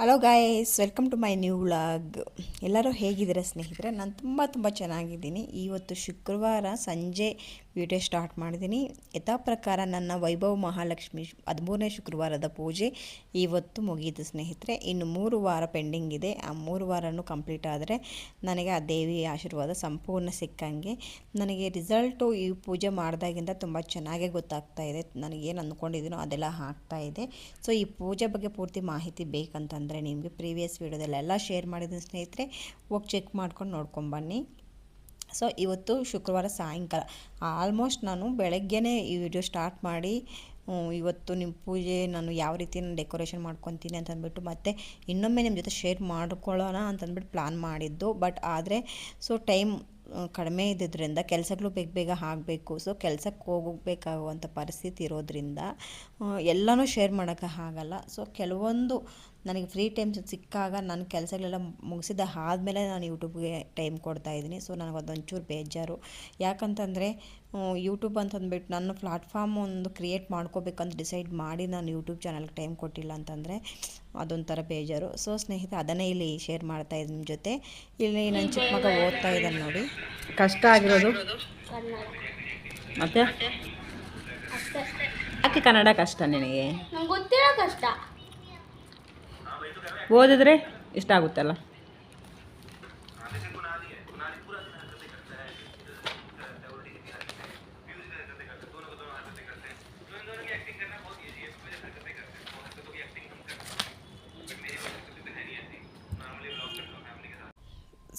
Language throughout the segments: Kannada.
Hello guys, welcome to my new vlog. ಎಲ್ಲರೂ ಹೇಗಿದ್ದೀರಾ ಸ್ನೇಹಿತರೆ? ನಾನು ತುಂಬ ಚೆನ್ನಾಗಿದ್ದೀನಿ. ಇವತ್ತು ಶುಕ್ರವಾರ ಸಂಜೆ ವಿಡಿಯೋ ಸ್ಟಾರ್ಟ್ ಮಾಡಿದ್ದೀನಿ. ಯಥಾ ಪ್ರಕಾರ ನನ್ನ ವೈಭವ ಮಹಾಲಕ್ಷ್ಮಿ 13ನೇ ಶುಕ್ರವಾರದ ಪೂಜೆ ಇವತ್ತು ಮುಗಿಯಿತು ಸ್ನೇಹಿತರೆ. ಇನ್ನು 3 ವಾರ ಪೆಂಡಿಂಗ್ ಇದೆ. ಆ 3 ವಾರನೂ ಕಂಪ್ಲೀಟ್ ಆದರೆ ನನಗೆ ಆ ದೇವಿ ಆಶೀರ್ವಾದ ಸಂಪೂರ್ಣ ಸಿಕ್ಕಂಗೆ. ನನಗೆ ರಿಸಲ್ಟು ಈ ಪೂಜೆ ಮಾಡಿದಾಗಿಂದ ತುಂಬ ಚೆನ್ನಾಗೇ ಗೊತ್ತಾಗ್ತಾ ಇದೆ. ನನಗೇನು ಅಂದ್ಕೊಂಡಿದ್ದೀನೋ ಅದೆಲ್ಲ ಆಗ್ತಾ ಇದೆ. ಸೊ ಈ ಪೂಜೆ ಬಗ್ಗೆ ಪೂರ್ತಿ ಮಾಹಿತಿ ಬೇಕಂತಂದರೆ ನಿಮಗೆ ಪ್ರೀವಿಯಸ್ ವೀಡಿಯೋದಲ್ಲೆಲ್ಲ ಶೇರ್ ಮಾಡಿದ್ದೀನಿ ಸ್ನೇಹಿತರೆ. ಹೋಗಿ ಚೆಕ್ ಮಾಡ್ಕೊಂಡು ನೋಡ್ಕೊಂಬನ್ನಿ. ಸೊ ಇವತ್ತು ಶುಕ್ರವಾರ ಸಾಯಂಕಾಲ ಆಲ್ಮೋಸ್ಟ್ ನಾನು ಬೆಳಗ್ಗೆನೇ ಈ ವಿಡಿಯೋ ಸ್ಟಾರ್ಟ್ ಮಾಡಿ ಇವತ್ತು ನಿಮ್ಮ ಪೂಜೆ ನಾನು ಯಾವ ರೀತಿ ನಾನು ಡೆಕೋರೇಷನ್ ಮಾಡ್ಕೊತೀನಿ ಅಂತಂದ್ಬಿಟ್ಟು ಮತ್ತೆ ಇನ್ನೊಮ್ಮೆ ನಿಮ್ಮ ಜೊತೆ ಶೇರ್ ಮಾಡ್ಕೊಳ್ಳೋಣ ಅಂತಂದ್ಬಿಟ್ಟು ಪ್ಲ್ಯಾನ್ ಮಾಡಿದ್ದು. ಬಟ್ ಆದರೆ ಸೊ ಟೈಮ್ ಕಡಿಮೆ ಇದ್ದಿದ್ದರಿಂದ ಕೆಲಸಗಳು ಬೇಗ ಆಗಬೇಕು. ಸೊ ಕೆಲಸಕ್ಕೆ ಹೋಗಬೇಕಾಗುವಂಥ ಪರಿಸ್ಥಿತಿ ಇರೋದ್ರಿಂದ ಎಲ್ಲನೂ ಶೇರ್ ಮಾಡೋಕ್ಕೆ ಆಗಲ್ಲ. ಸೊ ಕೆಲವೊಂದು ನನಗೆ ಫ್ರೀ ಟೈಮ್ ಸಿಕ್ಕಾಗ ನನ್ನ ಕೆಲಸಗಳೆಲ್ಲ ಮುಗಿಸಿದ ಆದಮೇಲೆ ನಾನು ಯೂಟ್ಯೂಬ್ಗೆ ಟೈಮ್ ಕೊಡ್ತಾಯಿದ್ದೀನಿ. ಸೊ ನನಗೆ ಅದೊಂಚೂರು ಬೇಜಾರು. ಯಾಕಂತಂದರೆ ಯೂಟ್ಯೂಬ್ ಅಂತಂದ್ಬಿಟ್ಟು ನನ್ನ ಪ್ಲಾಟ್ಫಾರ್ಮ್ ಒಂದು ಕ್ರಿಯೇಟ್ ಮಾಡ್ಕೋಬೇಕಂತ ಡಿಸೈಡ್ ಮಾಡಿ ನಾನು ಯೂಟ್ಯೂಬ್ ಚಾನಲ್ಗೆ ಟೈಮ್ ಕೊಟ್ಟಿಲ್ಲ ಅಂತಂದರೆ ಅದೊಂಥರ ಬೇಜಾರು. ಸೊ ಸ್ನೇಹಿತರೆ, ಅದನ್ನೇ ಇಲ್ಲಿ ಶೇರ್ ಮಾಡ್ತಾಯಿದ್ದೀನಿ ನಿಮ್ಮ ಜೊತೆ. ಇಲ್ಲಿ ನನ್ನ ಚಿಕ್ಕ ಮಗ ಓದ್ತಾ ಇದ್ದಾನೆ ನೋಡಿ. ಕಷ್ಟ ಆಗಿರೋದು ಮತ್ತೆ ಯಾಕೆ ಕನ್ನಡ ಕಷ್ಟ ನಿನಗೆ? ಗೊತ್ತಿರೋ ಕಷ್ಟ. ಓದಿದ್ರೆ ಇಷ್ಟ ಆಗುತ್ತಲ್ಲ.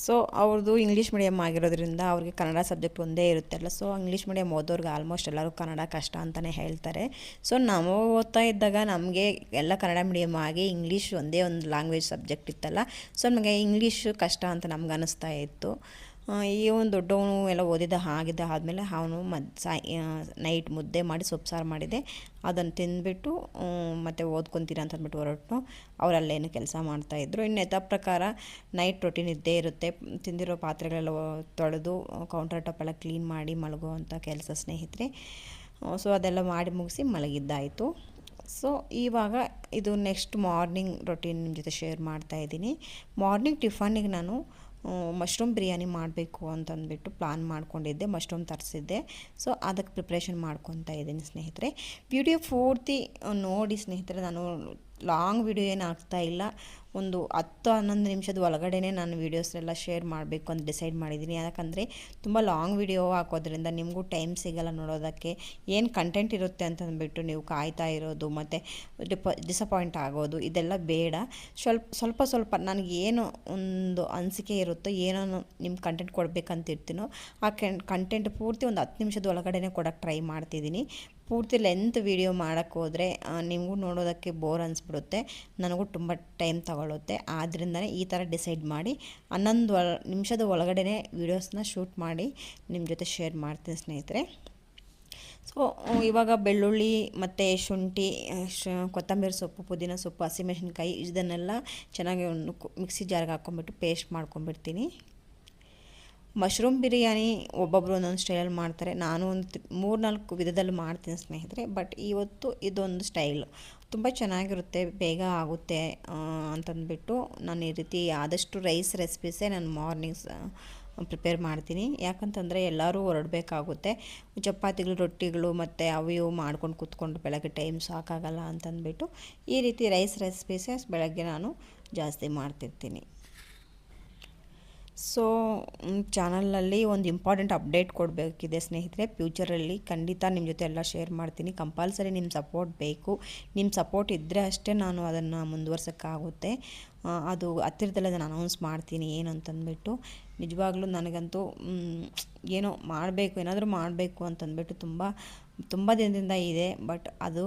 ಸೊ ಅವ್ರದ್ದು ಇಂಗ್ಲೀಷ್ ಮೀಡಿಯಮ್ ಆಗಿರೋದ್ರಿಂದ ಅವ್ರಿಗೆ ಕನ್ನಡ ಸಬ್ಜೆಕ್ಟ್ ಒಂದೇ ಇರುತ್ತಲ್ಲ. ಸೊ ಇಂಗ್ಲೀಷ್ ಮೀಡಿಯಮ್ ಓದೋರ್ಗೆ ಆಲ್ಮೋಸ್ಟ್ ಎಲ್ಲರೂ ಕನ್ನಡ ಕಷ್ಟ ಅಂತಲೇ ಹೇಳ್ತಾರೆ. ಸೊ ನಾವು ಓದ್ತಾ ಇದ್ದಾಗ ನಮಗೆ ಎಲ್ಲ ಕನ್ನಡ ಮೀಡಿಯಮ್ ಆಗಿ ಇಂಗ್ಲೀಷ್ ಒಂದೇ ಒಂದು ಲ್ಯಾಂಗ್ವೇಜ್ ಸಬ್ಜೆಕ್ಟ್ ಇತ್ತಲ್ಲ. ಸೊ ನಮಗೆ ಇಂಗ್ಲೀಷು ಕಷ್ಟ ಅಂತ ನಮ್ಗೆ ಅನ್ನಿಸ್ತಾ ಇತ್ತು. ಈ ಒಂದು ದೊಡ್ಡವನು ಎಲ್ಲ ಆಗಿದ್ದ ಆದಮೇಲೆ ಅವನು ನೈಟ್ ಮುದ್ದೆ ಮಾಡಿ ಸೊಪ್ಪು ಸಾರು ಮಾಡಿದೆ. ಅದನ್ನು ತಿಂದುಬಿಟ್ಟು ಮತ್ತು ಓದ್ಕೊತೀರ ಅಂತಂದ್ಬಿಟ್ಟು ಹೊರಟು ಅವರಲ್ಲೇನು ಕೆಲಸ ಮಾಡ್ತಾಯಿದ್ರು. ಇನ್ನು ಯಥಾ ಪ್ರಕಾರ ನೈಟ್ ರೊಟೀನ್ ಇದ್ದೇ ಇರುತ್ತೆ. ತಿಂದಿರೋ ಪಾತ್ರೆಗಳೆಲ್ಲ ತೊಳೆದು ಕೌಂಟರ್ ಟಾಪ್ ಎಲ್ಲ ಕ್ಲೀನ್ ಮಾಡಿ ಮಲಗುವಂಥ ಕೆಲಸ ಸ್ನೇಹಿತರೆ. ಸೊ ಅದೆಲ್ಲ ಮಾಡಿ ಮುಗಿಸಿ ಮಲಗಿದ್ದಾಯಿತು. ಸೊ ಇವಾಗ ಇದು ನೆಕ್ಸ್ಟ್ ಮಾರ್ನಿಂಗ್ ರೊಟೀನ್ ನಿಮ್ಮ ಜೊತೆ ಶೇರ್ ಮಾಡ್ತಾಯಿದ್ದೀನಿ. ಮಾರ್ನಿಂಗ್ ಟಿಫನಿಗೆ ನಾನು ಮಶ್ರೂಮ್ ಬಿರಿಯಾನಿ ಮಾಡಬೇಕು ಅಂತಂದ್ಬಿಟ್ಟು ಪ್ಲಾನ್ ಮಾಡ್ಕೊಂಡಿದ್ದೆ. ಮಶ್ರೂಮ್ ತರಿಸಿದ್ದೆ. ಸೊ ಅದಕ್ಕೆ ಪ್ರಿಪ್ರೇಷನ್ ಮಾಡ್ಕೊತಾ ಇದ್ದೀನಿ ಸ್ನೇಹಿತರೆ. ವಿಡಿಯೋ ಪೂರ್ತಿ ನೋಡಿ ಸ್ನೇಹಿತರೆ. ನಾನು ಲಾಂಗ್ ವಿಡಿಯೋ ಏನು ಆಗ್ತಾಯಿಲ್ಲ. ಒಂದು 10-11 ನಿಮಿಷದ ಒಳಗಡೆನೇ ನಾನು ವೀಡಿಯೋಸ್ನೆಲ್ಲ ಶೇರ್ ಮಾಡಬೇಕು ಅಂತ ಡಿಸೈಡ್ ಮಾಡಿದ್ದೀನಿ. ಯಾಕಂದರೆ ತುಂಬ ಲಾಂಗ್ ವಿಡಿಯೋ ಹಾಕೋದ್ರಿಂದ ನಿಮಗೂ ಟೈಮ್ ಸಿಗೋಲ್ಲ ನೋಡೋದಕ್ಕೆ. ಏನು ಕಂಟೆಂಟ್ ಇರುತ್ತೆ ಅಂತಂದ್ಬಿಟ್ಟು ನೀವು ಕಾಯ್ತಾ ಇರೋದು ಮತ್ತು ಡಿಸಪಾಯಿಂಟ್ ಆಗೋದು ಇದೆಲ್ಲ ಬೇಡ. ಸ್ವಲ್ಪ ನನಗೇನು ಒಂದು ಅನಿಸಿಕೆ ಇರುತ್ತೋ, ಏನೋ ನಿಮ್ಮ ಕಂಟೆಂಟ್ ಕೊಡಬೇಕಂತಿರ್ತೀನೋ ಆ ಕಂಟೆಂಟ್ ಪೂರ್ತಿ ಒಂದು 10 ನಿಮಿಷದ ಒಳಗಡೆ ಕೊಡೋಕ್ಕೆ ಟ್ರೈ ಮಾಡ್ತಿದ್ದೀನಿ. ಪೂರ್ತಿ ಲೆಂತ್ ವೀಡಿಯೋ ಮಾಡೋಕ್ಕೆ ಹೋದರೆ ನಿಮಗೂ ನೋಡೋದಕ್ಕೆ ಬೋರ್ ಅನಿಸ್ಬಿಡುತ್ತೆ, ನನಗೂ ತುಂಬ ಟೈಮ್ ತಗೊಳ್ಳುತ್ತೆ. ಆದ್ದರಿಂದನೇ ಈ ಥರ ಡಿಸೈಡ್ ಮಾಡಿ 11 ನಿಮಿಷದ ಒಳಗಡೆ ವೀಡಿಯೋಸ್ನ ಶೂಟ್ ಮಾಡಿ ನಿಮ್ಮ ಜೊತೆ ಶೇರ್ ಮಾಡ್ತೀನಿ ಸ್ನೇಹಿತರೆ. ಸೊ ಇವಾಗ ಬೆಳ್ಳುಳ್ಳಿ ಮತ್ತು ಶುಂಠಿ, ಕೊತ್ತಂಬರಿ ಸೊಪ್ಪು, ಪುದೀನ ಸೊಪ್ಪು, ಹಸಿಮೆಣಸಿನ್ಕಾಯಿ ಇದನ್ನೆಲ್ಲ ಚೆನ್ನಾಗಿ ಒಂದು ಮಿಕ್ಸಿ ಜಾರ್ಗೆ ಹಾಕ್ಕೊಂಬಿಟ್ಟು ಪೇಸ್ಟ್ ಮಾಡ್ಕೊಂಬಿಡ್ತೀನಿ. ಮಶ್ರೂಮ್ ಬಿರಿಯಾನಿ ಒಬ್ಬೊಬ್ಬರು ಒಂದೊಂದು ಸ್ಟೈಲಲ್ಲಿ ಮಾಡ್ತಾರೆ. ನಾನು ಒಂದು 3-4 ವಿಧದಲ್ಲಿ ಮಾಡ್ತೀನಿ ಸ್ನೇಹಿತರೆ. ಬಟ್ ಇವತ್ತು ಇದೊಂದು ಸ್ಟೈಲು ತುಂಬ ಚೆನ್ನಾಗಿರುತ್ತೆ, ಬೇಗ ಆಗುತ್ತೆ ಅಂತಂದ್ಬಿಟ್ಟು ನಾನು ಈ ರೀತಿ ಆದಷ್ಟು ರೈಸ್ ರೆಸಿಪೀಸೇ ನಾನು ಮಾರ್ನಿಂಗ್ಸ್ ಪ್ರಿಪೇರ್ ಮಾಡ್ತೀನಿ. ಯಾಕಂತಂದರೆ ಎಲ್ಲರೂ ಹೊರಡಬೇಕಾಗುತ್ತೆ. ಚಪಾತಿಗಳು, ರೊಟ್ಟಿಗಳು ಮತ್ತು ಅವು ಇವು ಮಾಡ್ಕೊಂಡು ಕೂತ್ಕೊಂಡು ಬೆಳಗ್ಗೆ ಟೈಮ್ ಸಾಕಾಗಲ್ಲ ಅಂತಂದ್ಬಿಟ್ಟು ಈ ರೀತಿ ರೈಸ್ ರೆಸಿಪೀಸೇ ಬೆಳಗ್ಗೆ ನಾನು ಜಾಸ್ತಿ ಮಾಡ್ತಿರ್ತೀನಿ. ಸೊ ಚಾನಲಲ್ಲಿ ಒಂದು ಇಂಪಾರ್ಟೆಂಟ್ ಅಪ್ಡೇಟ್ ಕೊಡಬೇಕಿದೆ ಸ್ನೇಹಿತರೆ. ಫ್ಯೂಚರಲ್ಲಿ ಖಂಡಿತ ನಿಮ್ಮ ಜೊತೆ ಎಲ್ಲ ಶೇರ್ ಮಾಡ್ತೀನಿ. ಕಂಪಲ್ಸರಿ ನಿಮ್ಮ ಸಪೋರ್ಟ್ ಬೇಕು. ನಿಮ್ಮ ಸಪೋರ್ಟ್ ಇದ್ದರೆ ಅಷ್ಟೇ ನಾನು ಅದನ್ನು ಮುಂದುವರ್ಸೋಕ್ಕಾಗುತ್ತೆ. ಅದು ಹತ್ತಿರದಲ್ಲೇ ನಾನು ಅನೌನ್ಸ್ ಮಾಡ್ತೀನಿ ಏನು ಅಂತಂದ್ಬಿಟ್ಟು. ನಿಜವಾಗ್ಲೂ ನನಗಂತೂ ಏನೋ ಏನಾದರೂ ಮಾಡಬೇಕು ಅಂತಂದ್ಬಿಟ್ಟು ತುಂಬ ದಿನದಿಂದ ಇದೆ. ಬಟ್ ಅದು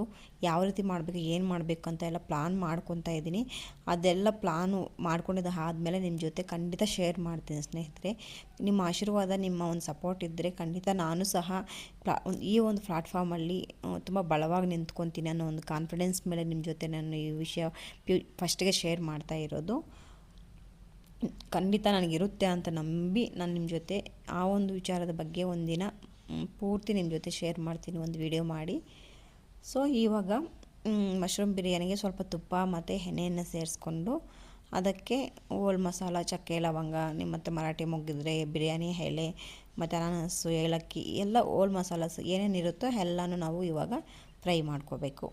ಯಾವ ರೀತಿ ಮಾಡಬೇಕು, ಏನು ಮಾಡಬೇಕು ಅಂತ ಎಲ್ಲ ಪ್ಲಾನ್ ಮಾಡ್ಕೊತಾ ಇದ್ದೀನಿ. ಅದೆಲ್ಲ ಪ್ಲಾನು ಮಾಡ್ಕೊಂಡಿದ್ದು ಆದಮೇಲೆ ನಿಮ್ಮ ಜೊತೆ ಖಂಡಿತ ಶೇರ್ ಮಾಡ್ತೀನಿ ಸ್ನೇಹಿತರೆ. ನಿಮ್ಮ ಆಶೀರ್ವಾದ, ನಿಮ್ಮ ಒಂದು ಸಪೋರ್ಟ್ ಇದ್ದರೆ ಖಂಡಿತ ನಾನು ಸಹ ಈ ಒಂದು ಪ್ಲಾಟ್ಫಾರ್ಮಲ್ಲಿ ತುಂಬ ಬಲವಾಗಿ ನಿಂತ್ಕೊತೀನಿ ಅನ್ನೋ ಒಂದು ಕಾನ್ಫಿಡೆನ್ಸ್ ಮೇಲೆ ನಿಮ್ಮ ಜೊತೆ ನಾನು ಈ ವಿಷಯ ಫಸ್ಟಿಗೆ ಶೇರ್ ಮಾಡ್ತಾ ಇರೋದು. ಖಂಡಿತ ನನಗಿರುತ್ತೆ ಅಂತ ನಂಬಿ ನಾನು ನಿಮ್ಮ ಜೊತೆ ಆ ಒಂದು ವಿಚಾರದ ಬಗ್ಗೆ ಒಂದಿನ ಪೂರ್ತಿ ನಿಮ್ಮ ಜೊತೆ ಶೇರ್ ಮಾಡ್ತೀನಿ, ಒಂದು ವಿಡಿಯೋ ಮಾಡಿ. ಸೊ ಇವಾಗ ಮಶ್ರೂಮ್ ಬಿರಿಯಾನಿಗೆ ಸ್ವಲ್ಪ ತುಪ್ಪ ಮತ್ತು ಎಣ್ಣೆಯನ್ನು ಸೇರಿಸ್ಕೊಂಡು ಅದಕ್ಕೆ ಓಲ್ ಮಸಾಲ, ಚಕ್ಕೆ, ಲವಂಗ, ನಿಮ್ಮ ಮತ್ತು ಮರಾಠಿ ಮೊಗ್ಗಿದ್ರೆ ಬಿರಿಯಾನಿ ಎಲೆ ಮತ್ತು ಅನಾನಸ್ಸು, ಏಲಕ್ಕಿ ಎಲ್ಲ ಓಲ್ ಮಸಾಲಾಸ್ ಏನೇನಿರುತ್ತೋ ಎಲ್ಲನೂ ನಾವು ಇವಾಗ ಫ್ರೈ ಮಾಡ್ಕೋಬೇಕು.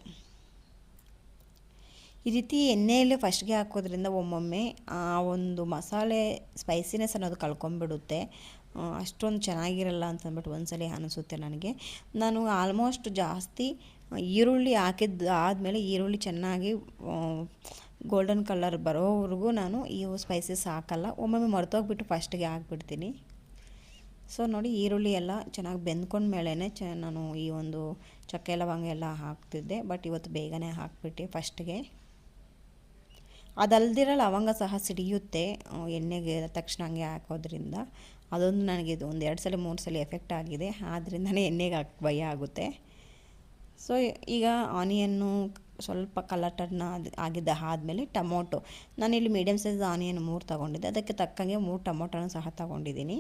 ಈ ರೀತಿ ಎಣ್ಣೆಯಲ್ಲಿ ಫಸ್ಟ್ಗೆ ಹಾಕೋದ್ರಿಂದ ಒಮ್ಮೊಮ್ಮೆ ಆ ಒಂದು ಮಸಾಲೆ ಸ್ಪೈಸಿನೆಸ್ ಅನ್ನೋದು ಕಳ್ಕೊಂಬಿಡುತ್ತೆ, ಅಷ್ಟೊಂದು ಚೆನ್ನಾಗಿರಲ್ಲ ಅಂತಂದ್ಬಿಟ್ಟು ಒಂದ್ಸಲ ಅನಿಸುತ್ತೆ ನನಗೆ. ನಾನು ಆಲ್ಮೋಸ್ಟ್ ಜಾಸ್ತಿ ಈರುಳ್ಳಿ ಹಾಕಿದ್ದು ಆದಮೇಲೆ ಈರುಳ್ಳಿ ಚೆನ್ನಾಗಿ ಗೋಲ್ಡನ್ ಕಲರ್ ಬರೋವರೆಗೂ ನಾನು ಈ ಸ್ಪೈಸಸ್ ಹಾಕಲ್ಲ, ಒಮ್ಮೊಮ್ಮೆ ಮರ್ತೋಗ್ಬಿಟ್ಟು ಫಸ್ಟಿಗೆ ಹಾಕ್ಬಿಡ್ತೀನಿ. ಸೊ ನೋಡಿ, ಈರುಳ್ಳಿ ಎಲ್ಲ ಚೆನ್ನಾಗಿ ಬೆಂದ್ಕೊಂಡ್ಮೇಲೆ ನಾನು ಈ ಒಂದು ಚಕ್ಕೆ ಲವಂಗ ಎಲ್ಲ ಹಾಕ್ತಿದ್ದೆ, ಬಟ್ ಇವತ್ತು ಬೇಗನೆ ಹಾಕ್ಬಿಟ್ಟು ಫಸ್ಟಿಗೆ. ಅದಲ್ದಿರೋ ಲವಂಗ ಸಹ ಸಿಡಿಯುತ್ತೆ ಎಣ್ಣೆಗೆ ತಕ್ಷಣ ಹಂಗೆ ಹಾಕೋದ್ರಿಂದ. ಅದೊಂದು ನನಗೆ ಇದು ಒಂದು 2 ಸಲ 3 ಸಲ ಎಫೆಕ್ಟ್ ಆಗಿದೆ, ಆದ್ದರಿಂದನೇ ಎಣ್ಣೆಗೆ ಹಾಕಿ ಭಯ ಆಗುತ್ತೆ. ಸೊ ಈಗ ಆನಿಯನ್ನು ಸ್ವಲ್ಪ ಕಲರ್ ಟರ್ನ್ ಆಗಿದ್ದ ಆದಮೇಲೆ ಟೊಮೊಟೊ, ನಾನಿಲ್ಲಿ ಮೀಡಿಯಮ್ ಸೈಜ್ ಆನಿಯನ್ 3 ತೊಗೊಂಡಿದ್ದೆ, ಅದಕ್ಕೆ ತಕ್ಕಂಗೆ 3 ಟೊಮೊಟೊನ ಸಹ ತೊಗೊಂಡಿದ್ದೀನಿ.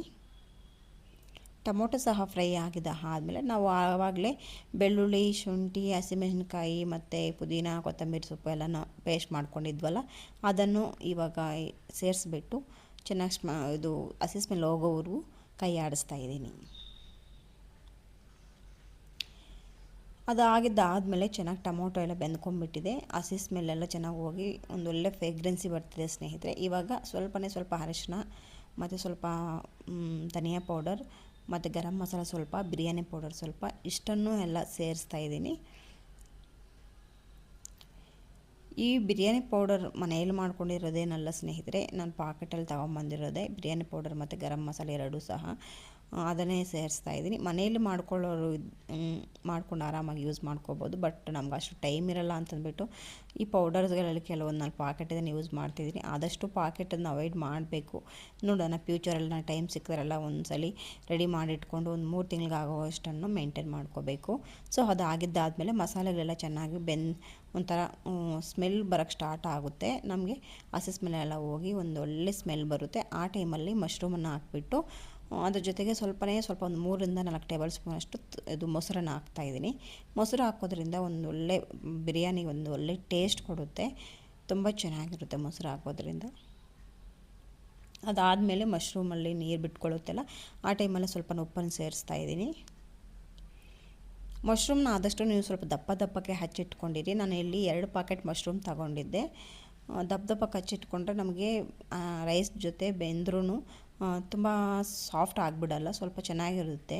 ಟೊಮೊಟೊ ಸಹ ಫ್ರೈ ಆಗಿದ್ದ ಆದಮೇಲೆ ನಾವು ಆವಾಗಲೇ ಬೆಳ್ಳುಳ್ಳಿ, ಶುಂಠಿ, ಹಸಿಮೆಣಸಿನ್ಕಾಯಿ ಮತ್ತು ಪುದೀನ, ಕೊತ್ತಂಬರಿ ಸೊಪ್ಪು ಎಲ್ಲನ ಪೇಸ್ಟ್ ಮಾಡ್ಕೊಂಡಿದ್ವಲ್ಲ, ಅದನ್ನು ಇವಾಗ ಸೇರಿಸ್ಬಿಟ್ಟು ಚೆನ್ನಾಗಿ ಇದು ಹಸಿ ಸ್ಮೆಲ್ ಹೋಗೋವರೆಗೂ ಕೈ ಆಡಿಸ್ತಾಯಿದ್ದೀನಿ. ಅದಾಗಿದ್ದಾದಮೇಲೆ ಚೆನ್ನಾಗಿ ಟೊಮೊಟೊ ಎಲ್ಲ ಬೆಂದ್ಕೊಂಡ್ಬಿಟ್ಟಿದೆ, ಹಸಿ ಸ್ಮೆಲ್ಲೆಲ್ಲ ಚೆನ್ನಾಗಿ ಹೋಗಿ ಒಂದೊಳ್ಳೆ ಫ್ರೇಗ್ರೆನ್ಸಿ ಬರ್ತಿದೆ ಸ್ನೇಹಿತರೆ. ಇವಾಗ ಸ್ವಲ್ಪ ಅರಿಶಿನ ಮತ್ತು ಸ್ವಲ್ಪ ಧನಿಯಾ ಪೌಡರ್ ಮತ್ತು ಗರಂ ಮಸಾಲ ಸ್ವಲ್ಪ, ಬಿರಿಯಾನಿ ಪೌಡರ್ ಸ್ವಲ್ಪ, ಇಷ್ಟನ್ನು ಎಲ್ಲ ಸೇರಿಸ್ತಾಯಿದ್ದೀನಿ. ಈ ಬಿರಿಯಾನಿ ಪೌಡರ್ ಮನೆಯಲ್ಲಿ ಮಾಡ್ಕೊಂಡಿರೋದೇನಲ್ಲ ಸ್ನೇಹಿತರೆ, ನಾನು ಪಾಕೆಟಲ್ಲಿ ತೊಗೊಂಬಂದಿರೋದೆ ಬಿರಿಯಾನಿ ಪೌಡರ್ ಮತ್ತು ಗರಂ ಮಸಾಲೆ ಎರಡೂ ಸಹ, ಅದನ್ನೇ ಸೇರಿಸ್ತಾಯಿದ್ದೀನಿ. ಮನೆಯಲ್ಲಿ ಮಾಡ್ಕೊಂಡು ಆರಾಮಾಗಿ ಯೂಸ್ ಮಾಡ್ಕೋಬೋದು, ಬಟ್ ನಮ್ಗೆ ಅಷ್ಟು ಟೈಮ್ ಇರಲ್ಲ ಅಂತಂದ್ಬಿಟ್ಟು ಈ ಪೌಡರ್ಸ್ಗಳಲ್ಲಿ ಕೆಲವೊಂದು ನಾನು ಪಾಕೆಟನ್ನು ಯೂಸ್ ಮಾಡ್ತಿದ್ದೀನಿ. ಆದಷ್ಟು ಪಾಕೆಟನ್ನು ಅವಾಯ್ಡ್ ಮಾಡಬೇಕು. ನೋಡೋಣ ಫ್ಯೂಚರಲ್ಲಿ ನಾನು ಟೈಮ್ ಸಿಕ್ಕಿದ್ರಲ್ಲ ಒಂದ್ಸಲಿ ರೆಡಿ ಮಾಡಿಟ್ಕೊಂಡು ಒಂದು 3 ತಿಂಗಳಿಗೆ ಆಗೋವಷ್ಟನ್ನು ಮೇಂಟೈನ್ ಮಾಡ್ಕೋಬೇಕು. ಸೊ ಅದಾಗಿದ್ದಾದಮೇಲೆ ಮಸಾಲೆಗಳೆಲ್ಲ ಚೆನ್ನಾಗಿ ಒಂಥರ ಸ್ಮೆಲ್ ಬರೋಕ್ಕೆ ಸ್ಟಾರ್ಟ್ ಆಗುತ್ತೆ, ನಮಗೆ ಹಸಿ ಸ್ಮೆಲ್ಲೆಲ್ಲ ಹೋಗಿ ಒಂದು ಒಳ್ಳೆ ಸ್ಮೆಲ್ ಬರುತ್ತೆ. ಆ ಟೈಮಲ್ಲಿ ಮಶ್ರೂಮನ್ನು ಹಾಕ್ಬಿಟ್ಟು ಅದ್ರ ಜೊತೆಗೆ ಸ್ವಲ್ಪ ಒಂದು 3 ರಿಂದ 4 ಟೇಬಲ್ ಸ್ಪೂನ್ ಅಷ್ಟು ಇದು ಮೊಸರನ್ನು ಹಾಕ್ತಾಯಿದ್ದೀನಿ. ಮೊಸರು ಹಾಕೋದ್ರಿಂದ ಒಂದು ಒಳ್ಳೆ ಬಿರಿಯಾನಿಗೆ ಒಂದು ಒಳ್ಳೆ ಟೇಸ್ಟ್ ಕೊಡುತ್ತೆ, ತುಂಬ ಚೆನ್ನಾಗಿರುತ್ತೆ ಮೊಸರು ಹಾಕೋದ್ರಿಂದ. ಅದಾದಮೇಲೆ ಮಶ್ರೂಮಲ್ಲಿ ನೀರು ಬಿಟ್ಕೊಳ್ಳುತ್ತಲ್ಲ, ಆ ಟೈಮಲ್ಲಿ ಸ್ವಲ್ಪ ಉಪ್ಪನ್ನು ಸೇರಿಸ್ತಾಯಿದ್ದೀನಿ. ಮಶ್ರೂಮ್ನ ಆದಷ್ಟು ನೀವು ಸ್ವಲ್ಪ ದಪ್ಪಕ್ಕೆ ಹಚ್ಚಿಟ್ಕೊಂಡಿರಿ. ನಾನು ಇಲ್ಲಿ 2 ಪಾಕೆಟ್ ಮಶ್ರೂಮ್ ತಗೊಂಡಿದ್ದೆ. ದಪ್ಪಕ್ಕೆ ಹಚ್ಚಿಟ್ಕೊಂಡ್ರೆ ನಮಗೆ ರೈಸ್ ಜೊತೆ ಬೆಂದ್ರೂ ತುಂಬ ಸಾಫ್ಟ್ ಆಗಿಬಿಡಲ್ಲ, ಸ್ವಲ್ಪ ಚೆನ್ನಾಗಿರುತ್ತೆ.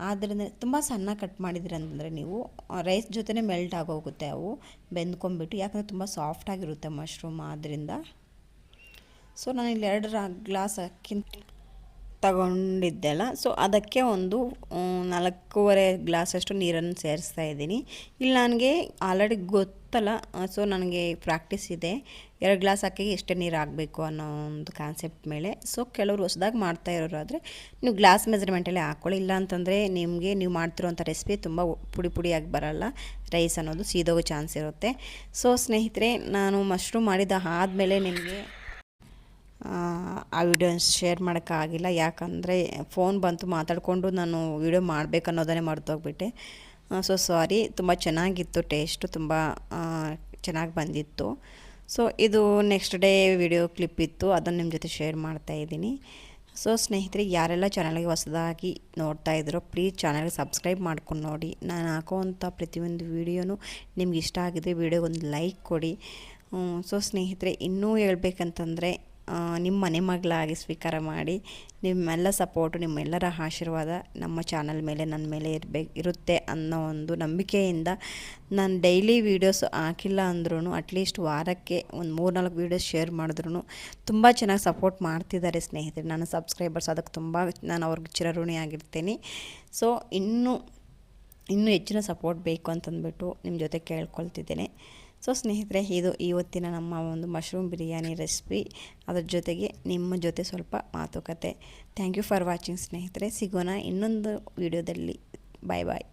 ಆದ್ದರಿಂದ ತುಂಬ ಸಣ್ಣ ಕಟ್ ಮಾಡಿದ್ರಿ ಅಂತಂದರೆ ನೀವು ರೈಸ್ ಜೊತೆನೇ ಮೆಲ್ಟ್ ಆಗೋಗುತ್ತೆ ಅವು ಬೆಂದ್ಕೊಂಡ್ಬಿಟ್ಟು, ಯಾಕಂದರೆ ತುಂಬ ಸಾಫ್ಟಾಗಿರುತ್ತೆ ಮಶ್ರೂಮ್ ಆದ್ದರಿಂದ. ಸೊ ನಾನು ಇಲ್ಲಿ 2 ಗ್ಲಾಸ್ ಅಕ್ಕಿ ತಗೊಂಡಿದ್ದೆಲ್ಲ, ಸೊ ಅದಕ್ಕೆ ಒಂದು 4.5 ಗ್ಲಾಸಷ್ಟು ನೀರನ್ನು ಸೇರಿಸ್ತಾ ಇದ್ದೀನಿ. ಇಲ್ಲಿ ನನಗೆ ಆಲ್ರೆಡಿ ಗೊತ್ತಲ್ಲ, ಸೊ ನನಗೆ ಪ್ರಾಕ್ಟೀಸ್ ಇದೆ 2 ಗ್ಲಾಸ್ ಅಕ್ಕಿಗೆ ಎಷ್ಟೇ ನೀರು ಆಗಬೇಕು ಅನ್ನೋ ಒಂದು ಕಾನ್ಸೆಪ್ಟ್ ಮೇಲೆ. ಸೊ ಕೆಲವರು ಹೊಸದಾಗಿ ಮಾಡ್ತಾ ಇರೋರಾದರೆ ನೀವು ಗ್ಲಾಸ್ ಮೆಜರ್ಮೆಂಟಲ್ಲೇ ಹಾಕ್ಕೊಳ್ಳಿ, ಇಲ್ಲ ಅಂತಂದರೆ ನೀವು ಮಾಡ್ತಿರೋಂಥ ರೆಸಿಪಿ ತುಂಬ ಪುಡಿಯಾಗಿ ಬರಲ್ಲ, ರೈಸ್ ಅನ್ನೋದು ಸೀದೋಗೋ ಚಾನ್ಸ್ ಇರುತ್ತೆ. ಸೊ ಸ್ನೇಹಿತರೆ, ನಾನು ಮಶ್ರೂಮ್ ಮಾಡಿದ ಆದಮೇಲೆ ನಿಮಗೆ ಆ ವಿಡಿಯೋನ ಶೇರ್ ಮಾಡೋಕ್ಕಾಗಿಲ್ಲ, ಯಾಕಂದರೆ ಫೋನ್ ಬಂತು ಮಾತಾಡಿಕೊಂಡು ನಾನು ವಿಡಿಯೋ ಮಾಡಬೇಕನ್ನೋದನ್ನೇ ಮರ್ತೋಗ್ಬಿಟ್ಟೆ. So sorry. ತುಂಬ ಚೆನ್ನಾಗಿತ್ತು, ಟೇಸ್ಟು ತುಂಬ ಚೆನ್ನಾಗಿ ಬಂದಿತ್ತು. ಸೊ ಇದು ನೆಕ್ಸ್ಟ್ ಡೇ ವಿಡಿಯೋ ಕ್ಲಿಪ್ ಇತ್ತು, ಅದನ್ನು ನಿಮ್ಮ ಜೊತೆ ಶೇರ್ ಮಾಡ್ತಾಯಿದ್ದೀನಿ. ಸೊ ಸ್ನೇಹಿತರೆ, ಯಾರೆಲ್ಲ ಚಾನಲ್ಗೆ ಹೊಸದಾಗಿ ನೋಡ್ತಾ ಇದ್ರೋ ಪ್ಲೀಸ್ ಚಾನಲ್ಗೆ ಸಬ್ಸ್ಕ್ರೈಬ್ ಮಾಡ್ಕೊಂಡು ನೋಡಿ. ನಾನು ಹಾಕೋವಂಥ ಪ್ರತಿಯೊಂದು ವೀಡಿಯೋನು ನಿಮ್ಗೆ ಇಷ್ಟ ಆಗಿದೆ, ವಿಡಿಯೋಗೆ ಒಂದು ಲೈಕ್ ಕೊಡಿ. ಸೊ ಸ್ನೇಹಿತರೆ, ಇನ್ನೂ ಹೇಳ್ಬೇಕಂತಂದರೆ ನಿಮ್ಮ ಮನೆ ಮಗಳಾಗಿ ಸ್ವೀಕಾರ ಮಾಡಿ, ನಿಮ್ಮೆಲ್ಲ ಸಪೋರ್ಟು, ನಿಮ್ಮೆಲ್ಲರ ಆಶೀರ್ವಾದ ನಮ್ಮ ಚಾನಲ್ ಮೇಲೆ ನನ್ನ ಮೇಲೆ ಇರುತ್ತೆ ಅನ್ನೋ ಒಂದು ನಂಬಿಕೆಯಿಂದ ನಾನು ಡೈಲಿ ವೀಡಿಯೋಸ್ ಹಾಕಿಲ್ಲ ಅಂದ್ರೂ ಅಟ್ಲೀಸ್ಟ್ ವಾರಕ್ಕೆ ಒಂದು 3-4 ವೀಡಿಯೋಸ್ ಶೇರ್ ಮಾಡಿದ್ರು ತುಂಬ ಚೆನ್ನಾಗಿ ಸಪೋರ್ಟ್ ಮಾಡ್ತಿದ್ದಾರೆ ಸ್ನೇಹಿತರೆ ನನ್ನ ಸಬ್ಸ್ಕ್ರೈಬರ್ಸ್. ಅದಕ್ಕೆ ತುಂಬ ನಾನು ಅವ್ರಿಗೆ ಚಿರಋಣಿಯಾಗಿರ್ತೀನಿ. ಸೊ ಇನ್ನೂ ಹೆಚ್ಚಿನ ಸಪೋರ್ಟ್ ಬೇಕು ಅಂತಂದ್ಬಿಟ್ಟು ನಿಮ್ಮ ಜೊತೆ ಕೇಳ್ಕೊಳ್ತಿದ್ದೇನೆ. ಸೊ ಸ್ನೇಹಿತರೆ, ಇದು ಇವತ್ತಿನ ನಮ್ಮ ಒಂದು ಮಶ್ರೂಮ್ ಬಿರಿಯಾನಿ ರೆಸಿಪಿ, ಅದ್ರ ಜೊತೆಗೆ ನಿಮ್ಮ ಜೊತೆ ಸ್ವಲ್ಪ ಮಾತುಕತೆ. ಥ್ಯಾಂಕ್ ಯು ಫಾರ್ ವಾಚಿಂಗ್ ಸ್ನೇಹಿತರೆ. ಸಿಗೋಣ ಇನ್ನೊಂದು ವಿಡಿಯೋದಲ್ಲಿ. ಬಾಯ್.